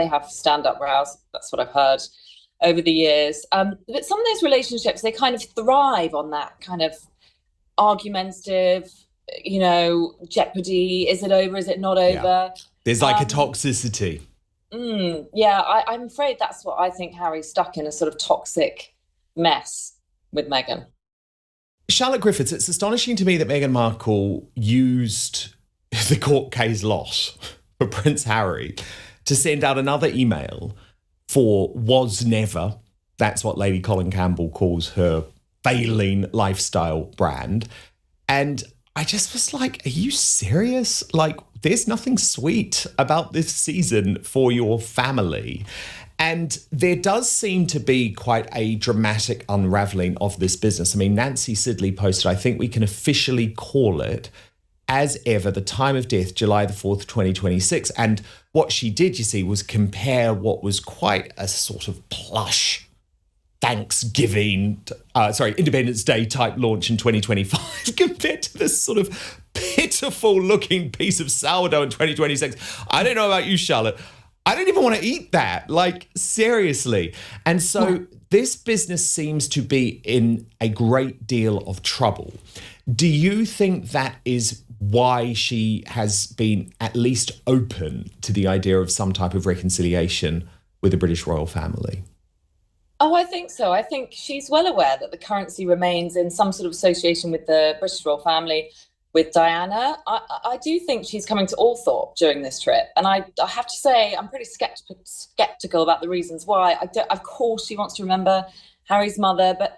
They have stand-up rows. That's what I've heard over the years. But some of those relationships, they kind of thrive on that kind of argumentative, jeopardy. Is it over? Is it not over? There's like a toxicity. Yeah, I'm afraid that's what I think Harry's stuck in, a sort of toxic mess with Meghan. Charlotte Griffiths, it's astonishing to me that Meghan Markle used the court case loss for Prince Harry to send out another email for was never, that's what Lady Colin Campbell calls her failing lifestyle brand. And I just was like, are you serious? Like, there's nothing sweet about this season for your family. And there does seem to be quite a dramatic unraveling of this business. I mean, Nancy Sidley posted, I think we can officially call it, as ever, the time of death, July the 4th, 2026. And what she did, you see, was compare what was quite a sort of plush Independence Day type launch in 2025 compared to this sort of pitiful looking piece of sourdough in 2026. I don't know about you, Charlotte. I don't even want to eat that. Like, seriously. And so this business seems to be in a great deal of trouble. Do you think that is why she has been at least open to the idea of some type of reconciliation with the British royal family? Oh, I think so. I think she's well aware that the currency remains in some sort of association with the British royal family, with Diana. I do think she's coming to Althorpe during this trip. And I have to say, I'm pretty skeptical about the reasons why. Of course, she wants to remember Harry's mother, but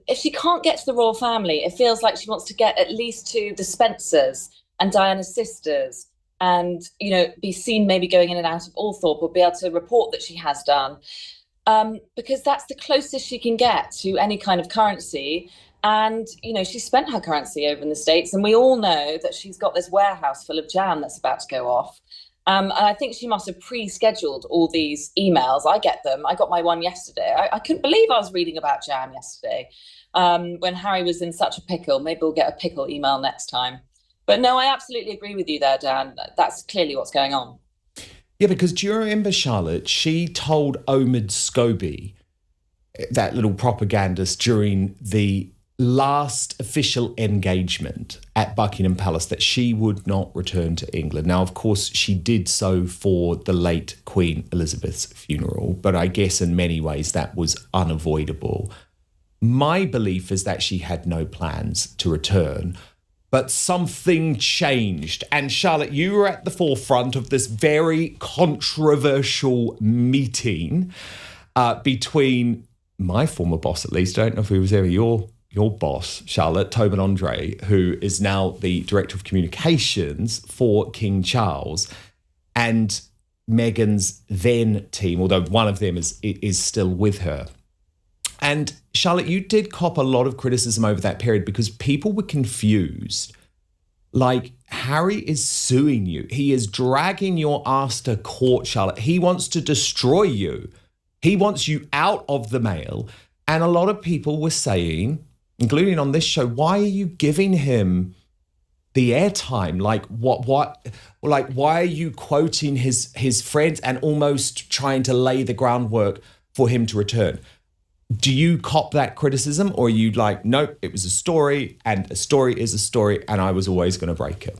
if she can't get to the royal family, it feels like she wants to get at least to the Spencers and Diana's sisters and, be seen maybe going in and out of Althorpe, or be able to report that she has done. Because that's the closest she can get to any kind of currency. And, she spent her currency over in the States, and we all know that she's got this warehouse full of jam that's about to go off. And I think she must have pre-scheduled all these emails. I get them. I got my one yesterday. I couldn't believe I was reading about jam yesterday when Harry was in such a pickle. Maybe we'll get a pickle email next time. But no, I absolutely agree with you there, Dan. That's clearly what's going on. Yeah, because do you remember, Charlotte, she told Omid Scobie, that little propagandist, during the last official engagement at Buckingham Palace that she would not return to England. Now, of course, she did so for the late Queen Elizabeth's funeral, but I guess in many ways that was unavoidable. My belief is that she had no plans to return, but something changed. And Charlotte, you were at the forefront of this very controversial meeting between my former boss, at least. I don't know if he was ever your boss, Charlotte, Tobin Andre, who is now the Director of Communications for King Charles, and Meghan's then team, although one of them is still with her. And Charlotte, you did cop a lot of criticism over that period because people were confused. Like, Harry is suing you. He is dragging your ass to court, Charlotte. He wants to destroy you. He wants you out of the Mail. And a lot of people were saying, including on this show, why are you giving him the airtime? Like, why are you quoting his friends and almost trying to lay the groundwork for him to return? Do you cop that criticism, or are you like, nope, it was a story, and a story is a story, and I was always going to break it?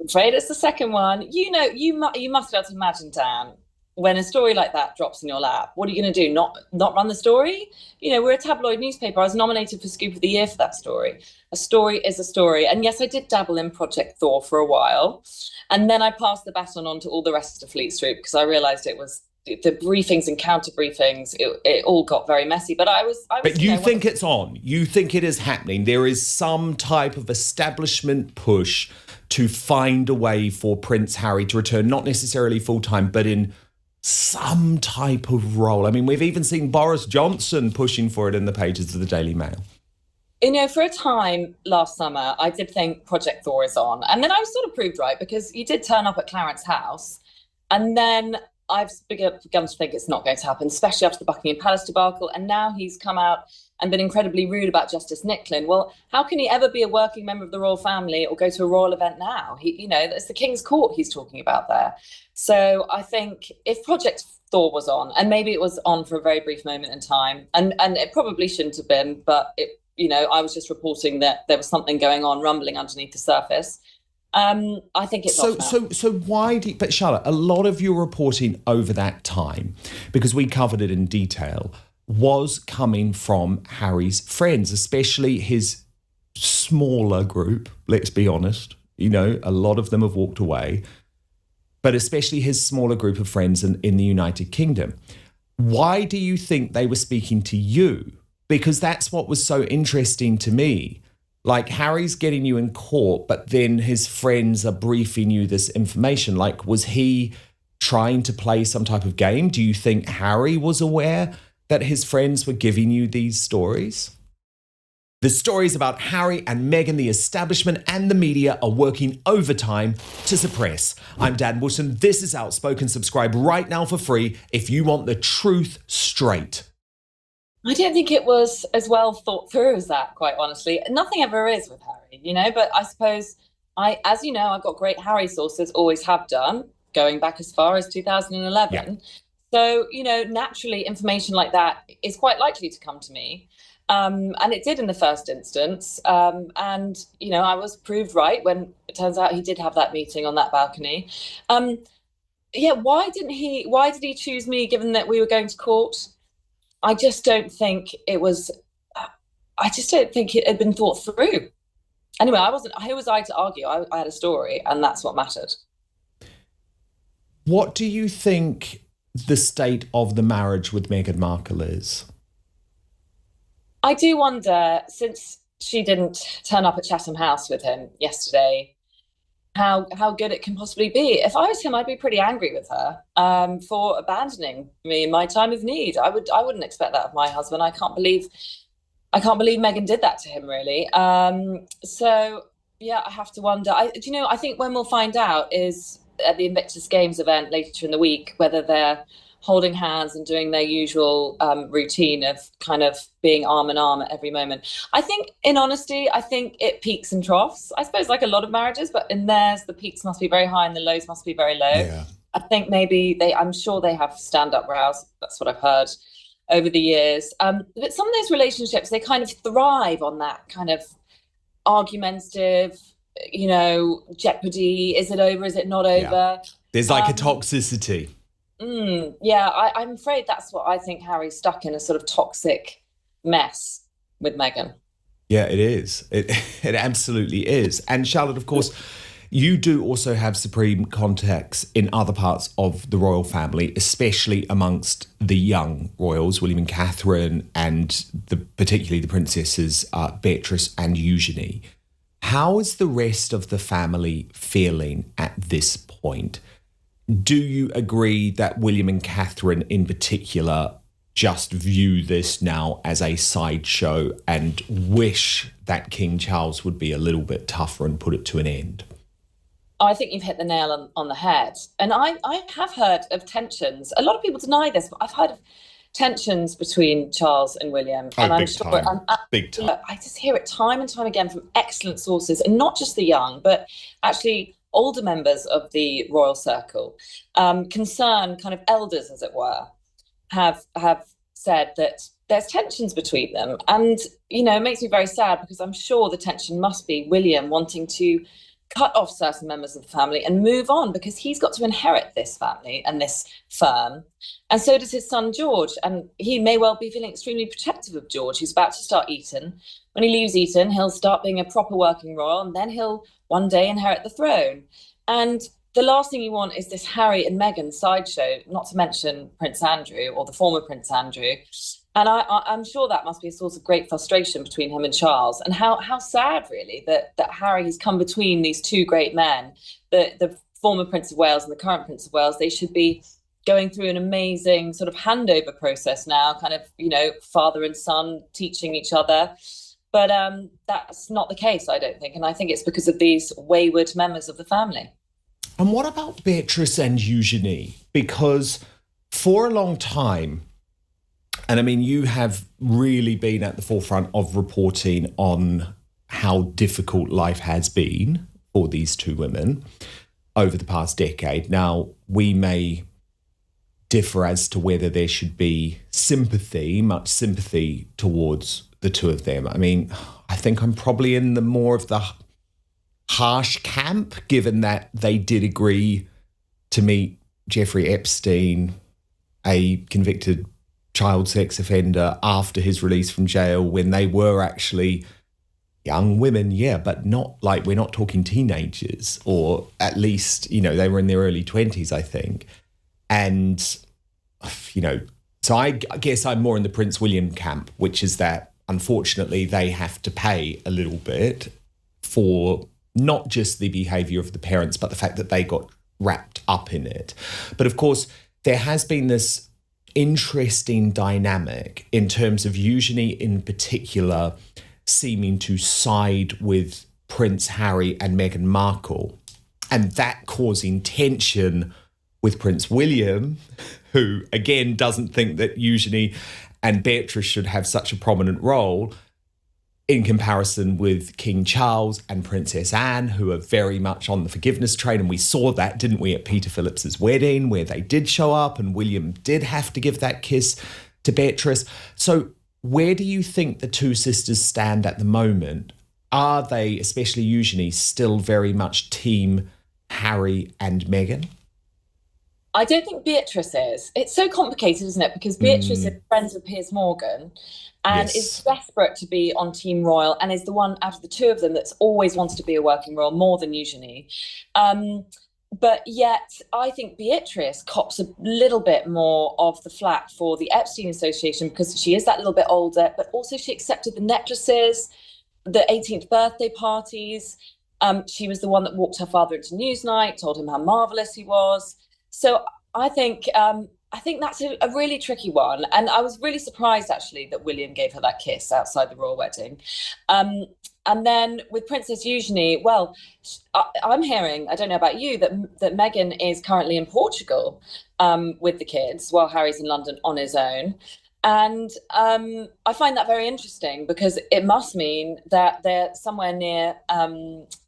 I'm afraid it's the second one. You must be able to imagine, Dan, when a story like that drops in your lap, what are you going to do? Not run the story? We're a tabloid newspaper. I was nominated for Scoop of the Year for that story. A story is a story. And yes, I did dabble in Project Thor for a while. And then I passed the baton on to all the rest of Fleet Street because I realised it was the briefings and counter briefings. It all got very messy. But I was. But you think it's on? You think it is happening? There is some type of establishment push to find a way for Prince Harry to return, not necessarily full time, but in some type of role. I mean, we've even seen Boris Johnson pushing for it in the pages of the Daily Mail. For a time last summer, I did think Project Thor is on. And then I was sort of proved right because he did turn up at Clarence House. And then I've begun to think it's not going to happen, especially after the Buckingham Palace debacle. And now he's come out and been incredibly rude about Justice Nicklin. Well, how can he ever be a working member of the royal family or go to a royal event now? It's the King's Court he's talking about there. So I think if Project Thor was on, and maybe it was on for a very brief moment in time, and it probably shouldn't have been, but I was just reporting that there was something going on, rumbling underneath the surface. I think it's so why but Charlotte, a lot of your reporting over that time, because we covered it in detail, was coming from Harry's friends, especially his smaller group, let's be honest. A lot of them have walked away, but especially his smaller group of friends in the United Kingdom. Why do you think they were speaking to you? Because that's what was so interesting to me. Like, Harry's getting you in court, but then his friends are briefing you this information. Like, was he trying to play some type of game? Do you think Harry was aware that his friends were giving you these stories? The stories about Harry and Meghan, the establishment and the media are working overtime to suppress. I'm Dan Wootton. This is Outspoken. Subscribe right now for free if you want the truth straight. I don't think it was as well thought through as that, quite honestly. Nothing ever is with Harry, but I suppose I've got great Harry sources, always have done, going back as far as 2011. Yeah. So, naturally information like that is quite likely to come to me. And it did in the first instance. And I was proved right when it turns out he did have that meeting on that balcony. Why did he choose me given that we were going to court? I just don't think it was. I just don't think it had been thought through. Anyway, who was I to argue? I had a story, and that's what mattered. What do you think the state of the marriage with Meghan Markle is? I do wonder, since she didn't turn up at Chatham House with him yesterday, how good it can possibly be. If I was him, I'd be pretty angry with her for abandoning me in my time of need. I wouldn't expect that of my husband. I can't believe Meghan did that to him, really. So yeah, I have to wonder. I think when we'll find out is at the Invictus Games event later in the week, whether they're holding hands and doing their usual routine of kind of being arm in arm at every moment. I think, in honesty, it peaks and troughs. I suppose like a lot of marriages, but in theirs, the peaks must be very high and the lows must be very low. Yeah. I think maybe I'm sure they have stand-up rows. That's what I've heard over the years. But some of those relationships, they kind of thrive on that kind of argumentative, jeopardy. Is it over? Is it not over? Yeah. There's like a toxicity. I'm afraid that's what I think Harry's stuck in, a sort of toxic mess with Meghan. Yeah, it is. It absolutely is. And Charlotte, of course, you do also have supreme contacts in other parts of the royal family, especially amongst the young royals, William and Catherine, and particularly the princesses Beatrice and Eugenie. How is the rest of the family feeling at this point? Do you agree that William and Catherine in particular just view this now as a sideshow and wish that King Charles would be a little bit tougher and put it to an end? I think you've hit the nail on the head. And I have heard of tensions. A lot of people deny this, but I've heard of tensions between Charles and William. Oh, and big time. Big time. I just hear it time and time again from excellent sources, and not just the young, but actually older members of the royal circle, concerned kind of elders, as it were, have said that there's tensions between them. And, it makes me very sad, because I'm sure the tension must be William wanting to cut off certain members of the family and move on, because he's got to inherit this family and this firm. And so does his son, George. And he may well be feeling extremely protective of George, who's about to start Eton. When he leaves Eton, he'll start being a proper working royal, and then he'll one day inherit the throne. And the last thing you want is this Harry and Meghan sideshow, not to mention Prince Andrew, or the former Prince Andrew. And I'm sure that must be a source of great frustration between him and Charles. And how sad, really, that Harry has come between these two great men, the former Prince of Wales and the current Prince of Wales. They should be going through an amazing sort of handover process now, kind of, father and son teaching each other. But that's not the case, I don't think. And I think it's because of these wayward members of the family. And what about Beatrice and Eugenie? Because for a long time, and I mean, you have really been at the forefront of reporting on how difficult life has been for these two women over the past decade. Now, we may differ as to whether there should be much sympathy towards the two of them. I mean, I think I'm probably in the more of the harsh camp, given that they did agree to meet Jeffrey Epstein, a convicted child sex offender, after his release from jail, when they were actually young women, yeah, but not like, we're not talking teenagers, or at least, they were in their early 20s, I think. And, so I guess I'm more in the Prince William camp, which is that, unfortunately, they have to pay a little bit for not just the behaviour of the parents, but the fact that they got wrapped up in it. But of course, there has been this interesting dynamic in terms of Eugenie in particular seeming to side with Prince Harry and Meghan Markle, and that causing tension with Prince William, who again doesn't think that Eugenie and Beatrice should have such a prominent role, in comparison with King Charles and Princess Anne, who are very much on the forgiveness train. And we saw that, didn't we, at Peter Phillips's wedding, where they did show up and William did have to give that kiss to Beatrice. So where do you think the two sisters stand at the moment? Are they, especially Eugenie, still very much team Harry and Meghan? I don't think Beatrice is. It's so complicated, isn't it? Because Beatrice is friends with Piers Morgan and is desperate to be on Team Royal, and is the one out of the two of them that's always wanted to be a working royal more than Eugenie. But yet I think Beatrice cops a little bit more of the flack for the Epstein Association because she is that little bit older, but also she accepted the necklaces, the 18th birthday parties. She was the one that walked her father into Newsnight, told him how marvellous he was. So I think that's a really tricky one. And I was really surprised, actually, that William gave her that kiss outside the royal wedding. And then with Princess Eugenie, well, I'm hearing, I don't know about you, that Meghan is currently in Portugal with the kids while Harry's in London on his own. And I find that very interesting because it must mean that they're somewhere near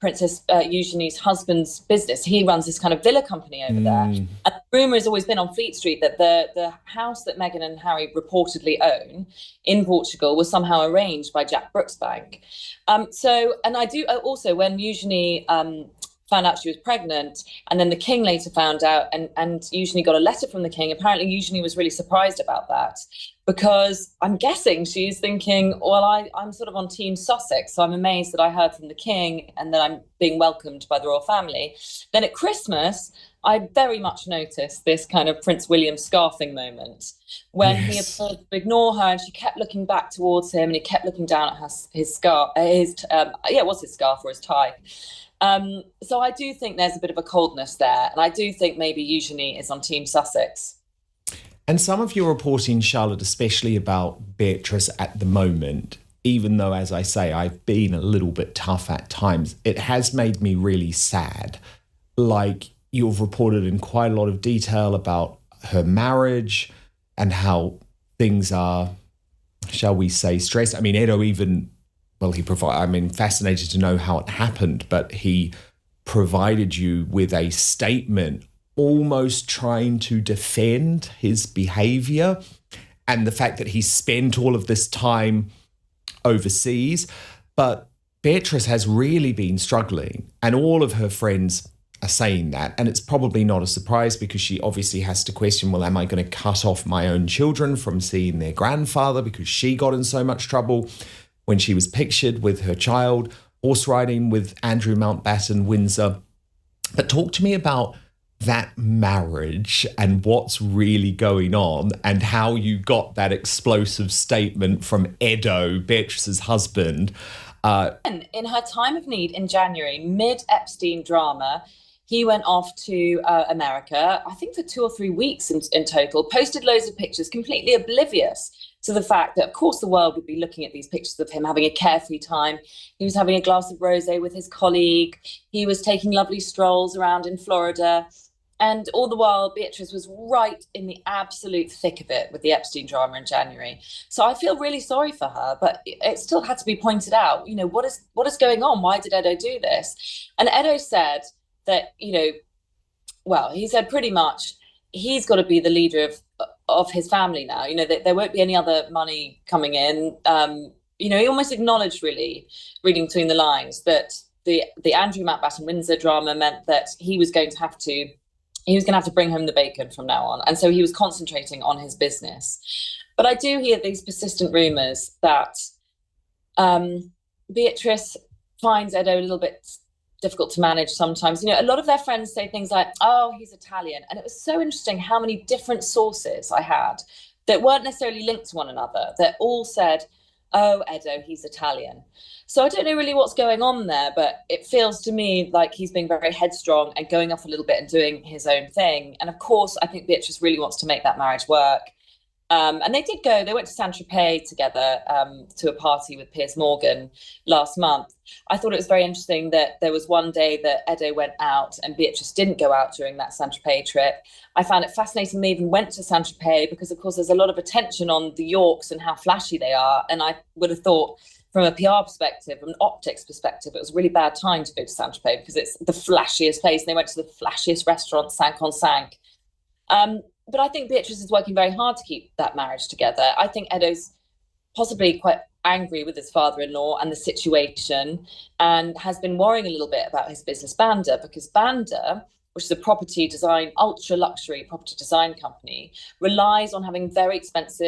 Princess Eugenie's husband's business. He runs this kind of villa company over there. And the rumour has always been on Fleet Street that the house that Meghan and Harry reportedly own in Portugal was somehow arranged by Jack Brooksbank. And I do also, when Eugenie found out she was pregnant, and then the king later found out, and Eugenie got a letter from the king. Apparently Eugenie was really surprised about that, because I'm guessing she's thinking, well, I'm sort of on Team Sussex, so I'm amazed that I heard from the king and that I'm being welcomed by the royal family. Then at Christmas, I very much noticed this kind of Prince William scarfing moment when he appeared to ignore her, and she kept looking back towards him, and he kept looking down at his scarf, it was his scarf or his tie. So I do think there's a bit of a coldness there, and I do think maybe Eugenie is on Team Sussex. And some of your reporting, Charlotte, especially about Beatrice at the moment, even though, as I say, I've been a little bit tough at times, it has made me really sad. Like, you've reported in quite a lot of detail about her marriage and how things are, shall we say, stressed. I mean, Edo even, well, fascinated to know how it happened, but he provided you with a statement almost trying to defend his behaviour and the fact that he spent all of this time overseas. But Beatrice has really been struggling, and all of her friends are saying that. And it's probably not a surprise, because she obviously has to question, well, am I going to cut off my own children from seeing their grandfather, because she got in so much trouble when she was pictured with her child horse riding with Andrew Mountbatten, Windsor. But talk to me about that marriage and what's really going on, and how you got that explosive statement from Edo, Beatrice's husband. In her time of need in January, mid-Epstein drama, He went off to America, I think for 2 or 3 weeks in total, posted loads of pictures, completely oblivious to the fact that, of course, the world would be looking at these pictures of him having a carefree time. He was having a glass of rosé with his colleague. He was taking lovely strolls around in Florida. And all the while, Beatrice was right in the absolute thick of it with the Epstein drama in January. So I feel really sorry for her, but it still had to be pointed out, what is going on? Why did Edo do this? And Edo said that, well, he said pretty much he's got to be the leader of his family now. That there won't be any other money coming in. He almost acknowledged, really, reading between the lines, that the Andrew Mountbatten Windsor drama meant that he was going to have to bring home the bacon from now on. And so he was concentrating on his business. But I do hear these persistent rumours that Beatrice finds Edo a little bit difficult to manage sometimes. A lot of their friends say things like, oh, he's Italian. And it was so interesting how many different sources I had that weren't necessarily linked to one another, that all said, oh, Edo, he's Italian. So I don't know really what's going on there, but it feels to me like he's being very headstrong and going off a little bit and doing his own thing. And of course, I think Beatrice really wants to make that marriage work. And they went to Saint-Tropez together to a party with Piers Morgan last month. I thought it was very interesting that there was one day that Edo went out and Beatrice didn't go out during that Saint-Tropez trip. I found it fascinating they even went to Saint-Tropez because, of course, there's a lot of attention on the Yorks and how flashy they are. And I would have thought, from a PR perspective, from an optics perspective, it was a really bad time to go to Saint-Tropez because it's the flashiest place. And they went to the flashiest restaurant, Cinq on Cinq. But I think Beatrice is working very hard to keep that marriage together. I think Edo's possibly quite angry with his father-in-law and the situation, and has been worrying a little bit about his business Banda, because Banda, which is a ultra luxury property design company, relies on having very expensive